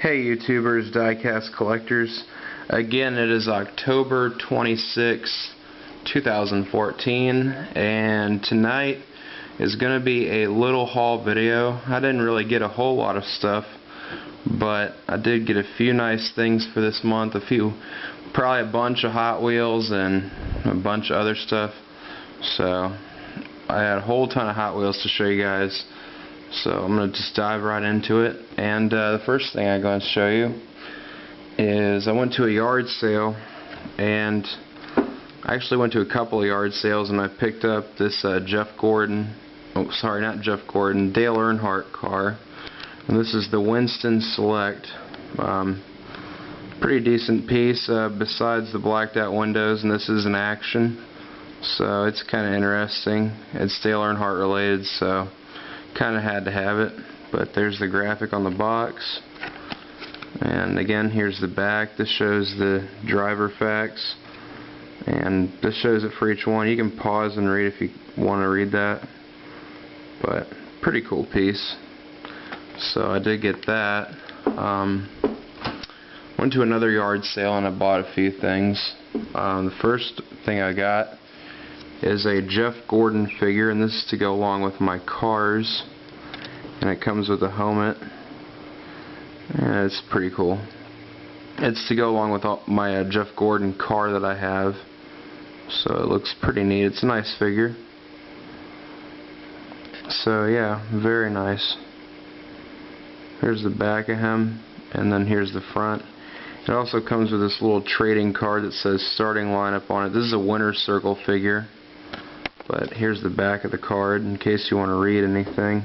Hey YouTubers, diecast collectors. Again, it is October 26, 2014, and tonight is going to be a little haul video. I didn't really get a whole lot of stuff, but I did get a few nice things for this month. Probably a bunch of Hot Wheels and a bunch of other stuff. So I had a whole ton of Hot Wheels to show you guys. So I'm going to just dive right into it. And the first thing I'm going to show you is I went to a yard sale, and I actually went to a couple of yard sales, and I picked up this Dale Earnhardt car. And this is the Winston Select. Pretty decent piece besides the blacked out windows, and this is an action. So it's kind of interesting. It's Dale Earnhardt related, so kind of had to have it. But there's the graphic on the box, and again, here's the back. This shows the driver facts, and this shows it for each one. You can pause and read if you want to read that, but pretty cool piece. So I did get that. Went to another yard sale and I bought a few things. The first thing I got is a Jeff Gordon figure, and this is to go along with my cars, and it comes with a helmet, and it's pretty cool. It's to go along with my Jeff Gordon car that I have, so it looks pretty neat. It's a nice figure. So yeah, very nice. Here's the back of him, and then here's the front. It also comes with this little trading card that says starting lineup on it. This is a winner's circle figure. But here's the back of the card in case you want to read anything.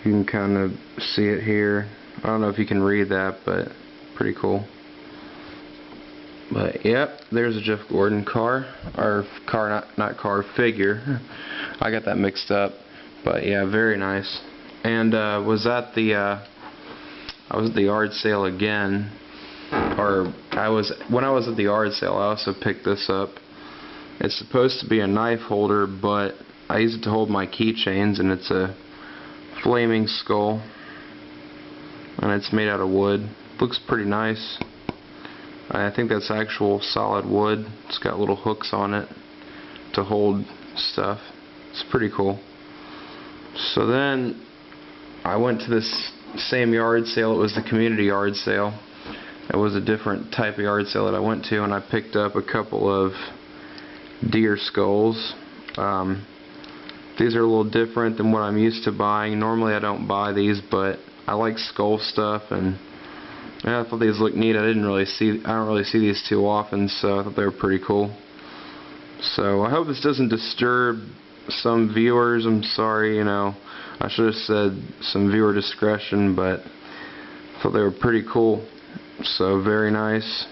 You can kind of see it here. I don't know if you can read that, but pretty cool. But yep, there's a Jeff Gordon car. Or car, not car, figure. I got that mixed up. But yeah, very nice. And I was at the yard sale again. When I was at the yard sale, I also picked this up. It's supposed to be a knife holder, but I use it to hold my keychains, and it's a flaming skull, and it's made out of wood. Looks pretty nice. I think that's actual solid wood. It's got little hooks on it to hold stuff. It's pretty cool. So then I went to this same yard sale. It was the community yard sale. It was a different type of yard sale that I went to, and I picked up a couple of deer skulls. These are a little different than what I'm used to buying. Normally I don't buy these, but I like skull stuff, and yeah, I thought these looked neat. I don't really see these too often, so I thought they were pretty cool. So I hope this doesn't disturb some viewers. I'm sorry, I should have said some viewer discretion, but I thought they were pretty cool. So very nice,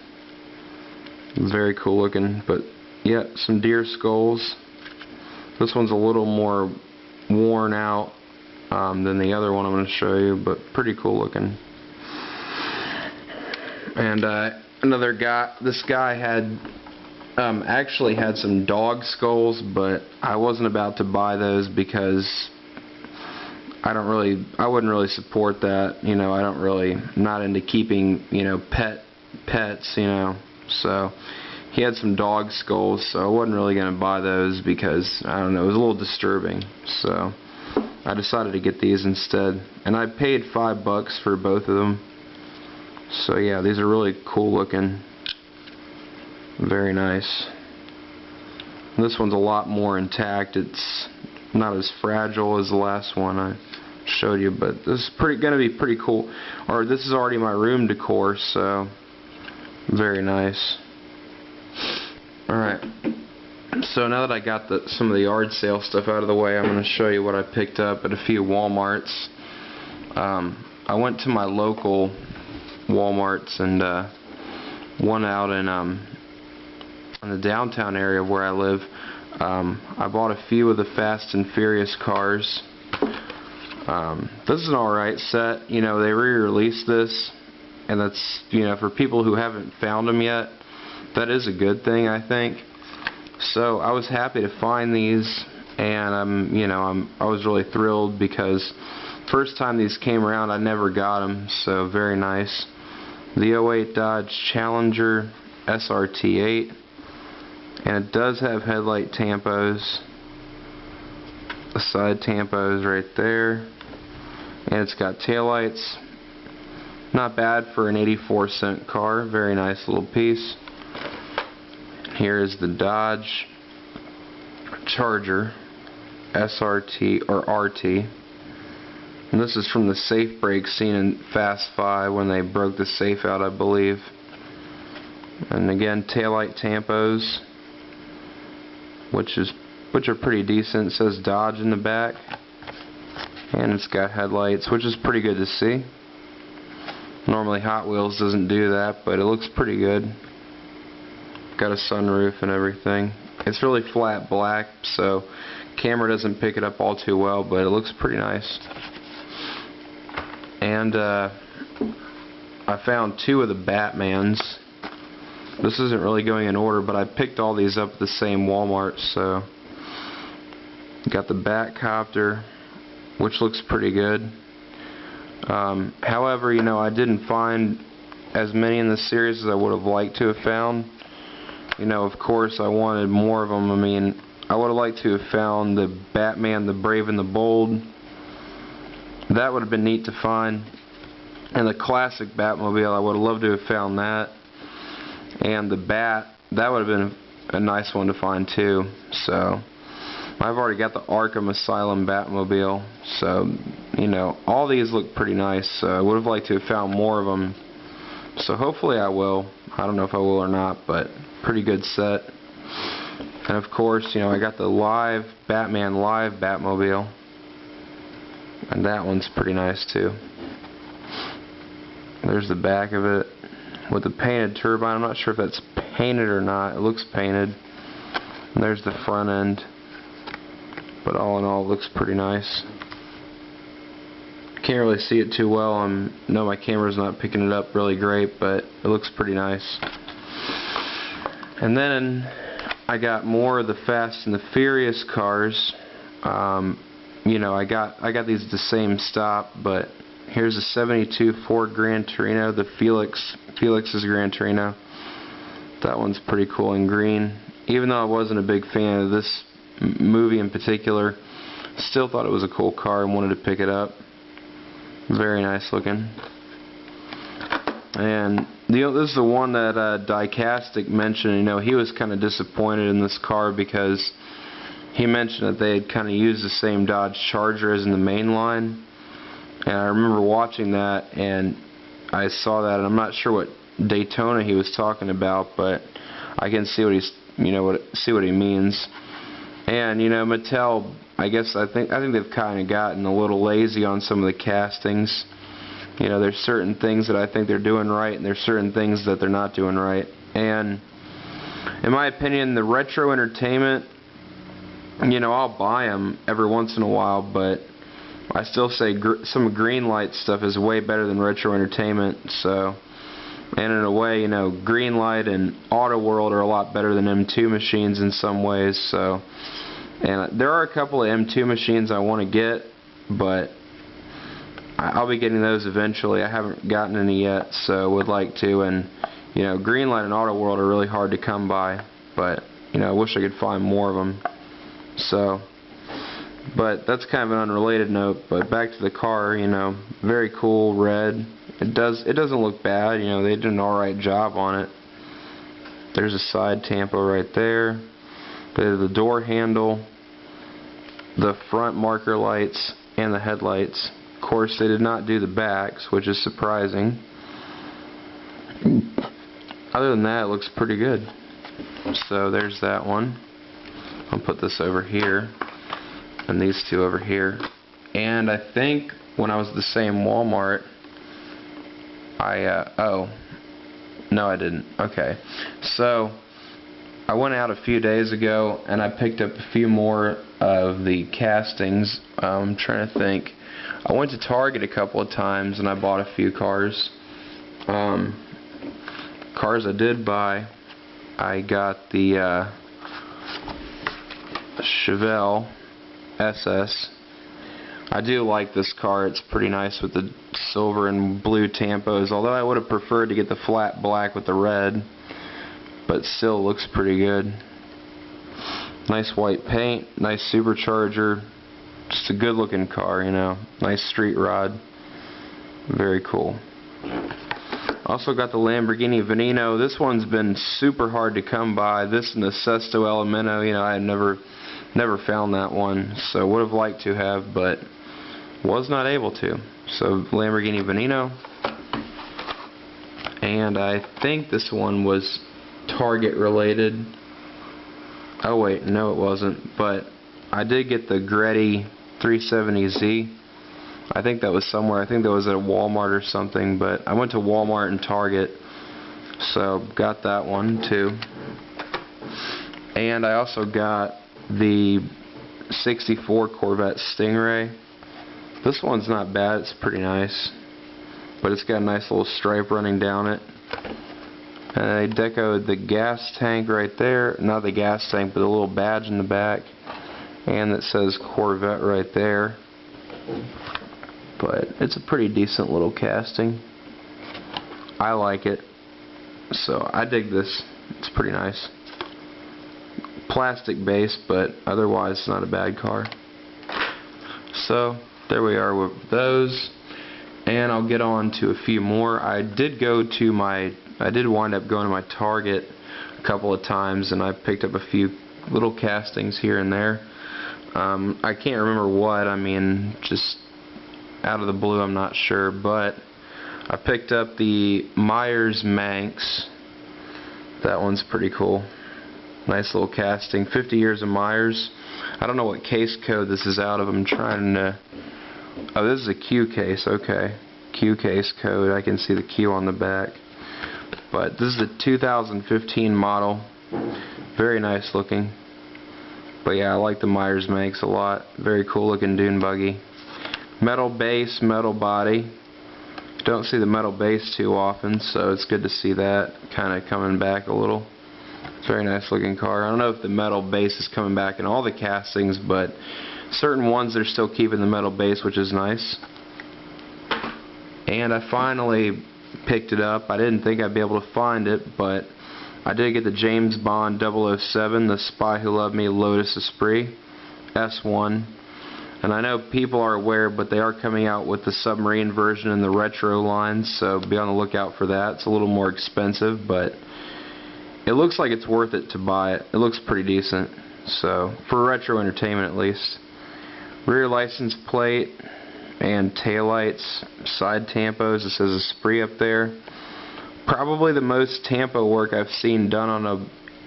very cool looking. But yeah, some deer skulls. This one's a little more worn out than the other one I'm going to show you, but pretty cool looking. And this guy had actually had some dog skulls, but I wasn't about to buy those because I wouldn't really support that. I'm not into keeping, pets, so he had some dog skulls, so I wasn't really going to buy those because, I don't know, it was a little disturbing. So I decided to get these instead, and I paid $5 for both of them. So yeah, these are really cool looking. Very nice. This one's a lot more intact. It's not as fragile as the last one I showed you, but this is going to be pretty cool. Or this is already my room decor, so very nice. Alright, so now that I got some of the yard sale stuff out of the way, I'm going to show you what I picked up at a few Walmarts. I went to my local Walmarts, and one out in the downtown area where I live. I bought a few of the Fast and Furious cars. This is an alright set. They re-released this, and that's, for people who haven't found them yet, that is a good thing, I think. So I was happy to find these, and I was really thrilled because First time these came around, I never got them, so very nice. The '08 Dodge Challenger SRT8, and it does have headlight tampos. The side tampos right there, and it's got taillights. Not bad for an 84-cent car. Very nice little piece. Here is the Dodge Charger SRT or RT. And this is from the safe break scene in Fast 5 when they broke the safe out, I believe. And again, taillight tampos, which are pretty decent. It says Dodge in the back, and it's got headlights, which is pretty good to see. Normally Hot Wheels doesn't do that, but it looks pretty good. Got a sunroof and everything. It's really flat black, so camera doesn't pick it up all too well, but it looks pretty nice. And I found two of the Batmans. This isn't really going in order, but I picked all these up at the same Walmart. So got the Batcopter, which looks pretty good. However, you know, I didn't find as many in the series as I would have liked to have found. You know, of course, I wanted more of them. I mean, I would have liked to have found the Batman, the Brave and the Bold. That would have been neat to find. And the classic Batmobile, I would have loved to have found that. And the Bat, that would have been a nice one to find too. So I've already got the Arkham Asylum Batmobile. So, you know, all these look pretty nice. So I would have liked to have found more of them. So hopefully I will. I don't know if I will or not, but pretty good set. And of course, you know, I got the Batman Live Batmobile. And that one's pretty nice too. There's the back of it with the painted turbine. I'm not sure if that's painted or not. It looks painted. And there's the front end. But all in all, it looks pretty nice. Can't really see it too well. I know my camera's not picking it up really great, but it looks pretty nice. And then I got more of the Fast and the Furious cars. You know, I got these at the same stop, but here's a '72 Ford Gran Torino, the Felix's Gran Torino. That one's pretty cool in green. Even though I wasn't a big fan of this movie in particular, still thought it was a cool car and wanted to pick it up. Very nice looking. And this is the one that Diecast mentioned. You know, he was kind of disappointed in this car because he mentioned that they had kind of used the same Dodge Charger as in the main line. And I remember watching that, and I saw that, and I'm not sure what Daytona he was talking about, but I can see what he's, you know, see what he means. And you know, Mattel, I think they've kind of gotten a little lazy on some of the castings. You know, there's certain things that I think they're doing right, and there's certain things that they're not doing right. And in my opinion, the retro entertainment, you know, I'll buy them every once in a while, but I still say some Greenlight stuff is way better than retro entertainment. So, and in a way, you know, Greenlight and Auto World are a lot better than M2 machines in some ways. So, and there are a couple of M2 machines I want to get, but I'll be getting those eventually. I haven't gotten any yet, so would like to. And you know, Greenlight and Auto World are really hard to come by, but you know, I wish I could find more of them. So, but that's kind of an unrelated note. But back to the car, you know, very cool red. It doesn't look bad. You know, they did an alright job on it. There's a side tampo right there. There's the door handle, the front marker lights, and the headlights. Of course, they did not do the backs, which is surprising. Other than that, it looks pretty good. So there's that one. I'll put this over here, and these two over here. And I think when I was at the same Walmart, oh, no I didn't. Okay, so I went out a few days ago, and I picked up a few more of the castings. I'm trying to think. I went to Target a couple of times, and I bought a few cars. Cars I did buy, I got the Chevelle SS, I do like this car. It's pretty nice with the silver and blue tampos, although I would have preferred to get the flat black with the red, but still looks pretty good. Nice white paint, nice supercharger, just a good looking car, you know, nice street rod, very cool. Also got the Lamborghini Veneno. This one's been super hard to come by. This and the Sesto Elemento, you know, I had never found that one, so would have liked to have, but was not able to. So Lamborghini Veneno, and I think this one was Target related. Oh wait, no it wasn't, but I did get the Gretty 370Z. I think that was somewhere. I think that was at a Walmart or something, but I went to Walmart and Target, so got that one too. And I also got the 64 Corvette Stingray. This one's not bad, it's pretty nice, but it's got a nice little stripe running down it. And they decoed the gas tank right there, not the gas tank, but the little badge in the back, and it says Corvette right there. But it's a pretty decent little casting. I like it, so I dig this. It's pretty nice. Plastic base, but otherwise it's not a bad car. So there we are with those, and I'll get on to a few more. I did wind up going to my Target a couple of times, and I picked up a few little castings here and there. I can't remember what. I mean, just out of the blue, I'm not sure, but I picked up the Myers Manx. That one's pretty cool. Nice little casting. 50 years of Myers. I don't know what case code this is out of. I'm trying to... Oh, this is a Q case. Okay. Q case code. I can see the Q on the back. But this is a 2015 model. Very nice looking. But yeah, I like the Myers Manx a lot. Very cool looking dune buggy. Metal base, metal body. Don't see the metal base too often, so it's good to see that kind of coming back a little. It's a very nice looking car. I don't know if the metal base is coming back in all the castings, but certain ones they're still keeping the metal base, which is nice. And I finally picked it up. I didn't think I'd be able to find it, but I did get the James Bond 007, The Spy Who Loved Me, Lotus Esprit S1. And I know people are aware, but they are coming out with the submarine version in the retro line, so be on the lookout for that. It's a little more expensive, but it looks like it's worth it to buy it. It looks pretty decent, so for retro entertainment at least. Rear license plate and taillights, side tampos. It says Esprit up there. Probably the most tampo work I've seen done on a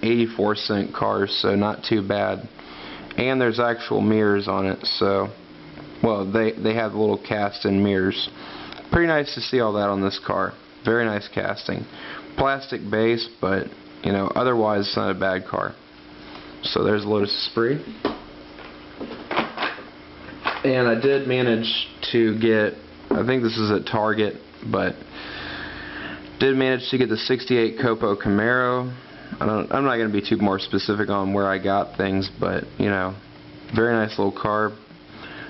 84-cent car, so not too bad. And there's actual mirrors on it, so, well, they have little cast-in mirrors. Pretty nice to see all that on this car. Very nice casting. Plastic base, but, you know, otherwise it's not a bad car. So there's Lotus Esprit. And I did manage to get, I think this is at Target, but did manage to get the 68 Copo Camaro. I'm not going to be too more specific on where I got things, but, you know, very nice little car.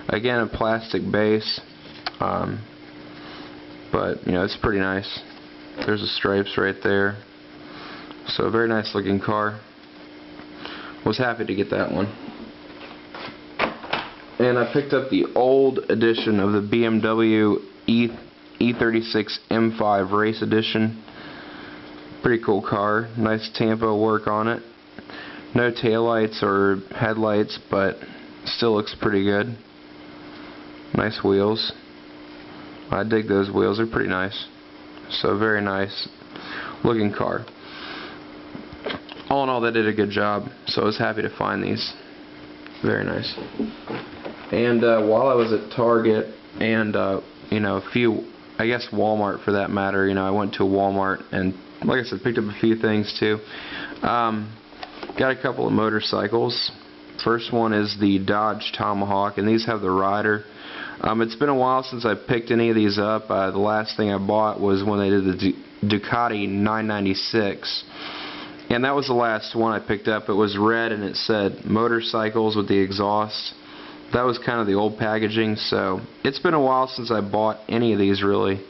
Again, a plastic base, but, you know, it's pretty nice. There's the stripes right there. So, a very nice looking car. Was happy to get that one. And I picked up the old edition of the BMW E36 M5 Race Edition. Pretty cool car. Nice tampo work on it. No taillights or headlights, but still looks pretty good. Nice wheels. I dig those wheels. They're pretty nice. So very nice looking car. All in all, they did a good job. So I was happy to find these. Very nice. And while I was at Target and you know, a few, I guess Walmart for that matter, you know, I went to Walmart and, like I said, picked up a few things too. Got a couple of motorcycles. First one is the Dodge Tomahawk, and these have the rider. It's been a while since I picked any of these up. The last thing I bought was when they did the Ducati 996, and that was the last one I picked up. It was red and it said motorcycles with the exhaust. That was kind of the old packaging, so it's been a while since I bought any of these really.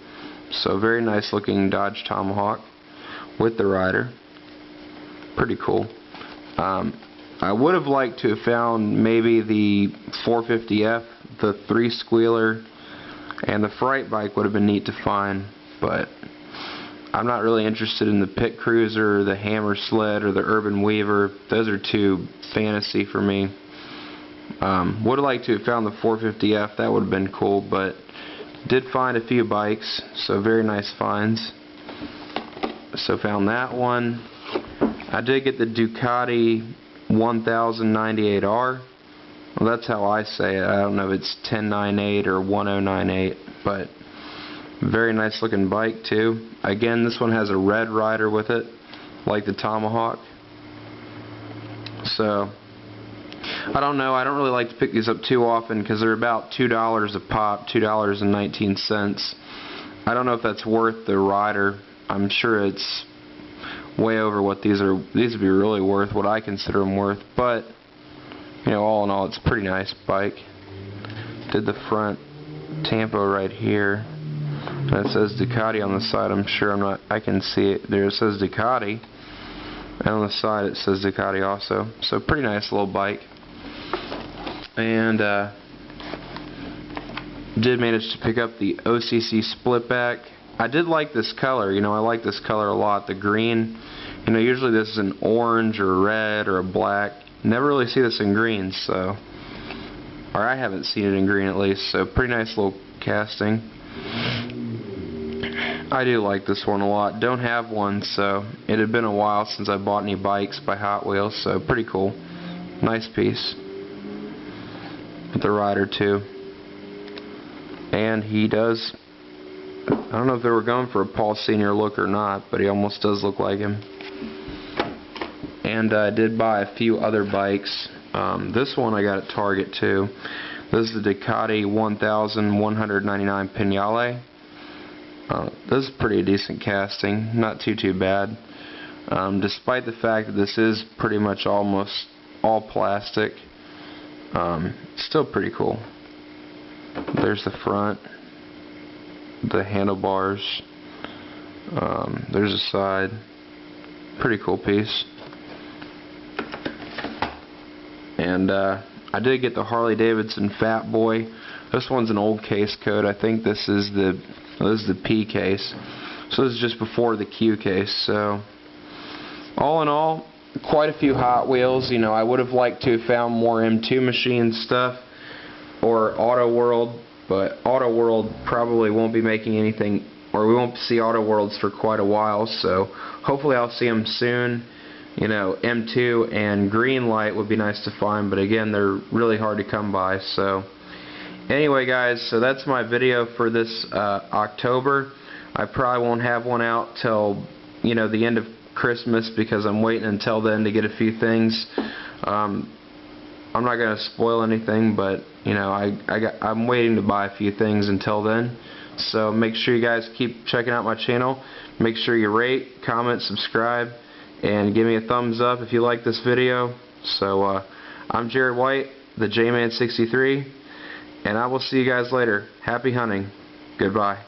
So very nice looking Dodge Tomahawk with the rider. Pretty cool. I would have liked to have found maybe the 450F, the 3-squealer, and the Fright Bike would have been neat to find, but I'm not really interested in the Pit Cruiser, the Hammer Sled, or the Urban Weaver. Those are too fantasy for me. Would have liked to have found the 450F, that would have been cool, but did find a few bikes, so very nice finds. So found that one. I did get the Ducati 1098R. Well, that's how I say it. I don't know if it's 1098 or 1098, but very nice looking bike too. Again, this one has a red rider with it, like the Tomahawk. So I don't know. I don't really like to pick these up too often because they're about $2 a pop, $2.19. I don't know if that's worth the rider. I'm sure it's way over what these are. These would be really worth, what I consider them worth. But you know, all in all, it's a pretty nice bike. Did the front tampo right here, and it says Ducati on the side. I'm sure I can see it there. It says Ducati, and on the side it says Ducati also. So pretty nice little bike. And did manage to pick up the OCC Splitback. I did like this color. You know, I like this color a lot. The green. You know, usually this is an orange or red or a black. Never really see this in green, so, or I haven't seen it in green at least. So pretty nice little casting. I do like this one a lot. Don't have one, so it had been a while since I bought any bikes by Hot Wheels. So pretty cool. Nice piece. With the rider too. And he does, I don't know if they were going for a Paul Sr. look or not, but he almost does look like him. And I did buy a few other bikes. This one I got at Target too. This is the Ducati 1199 Pinale. This is pretty decent casting, not too bad. Despite the fact that this is pretty much almost all plastic, still pretty cool. There's the front, the handlebars, there's the side. Pretty cool piece. And I did get the Harley Davidson Fat Boy. This one's an old case code. I think this is the P case. So this is just before the Q case. So all in all, quite a few Hot Wheels. You know, I would have liked to have found more M2 machine stuff or Auto World, but Auto World probably won't be making anything, or we won't see Auto Worlds for quite a while. So hopefully I'll see them soon. You know, M2 and Greenlight would be nice to find, but again, they're really hard to come by. So anyway, guys, so that's my video for this October. I probably won't have one out till, you know, the end of Christmas because I'm waiting until then to get a few things. I'm not going to spoil anything, but you know, I'm waiting to buy a few things until then. So make sure you guys keep checking out my channel. Make sure you rate, comment, subscribe, and give me a thumbs up if you like this video. So I'm Jared White, the J-Man 63, and I will see you guys later. Happy hunting. Goodbye.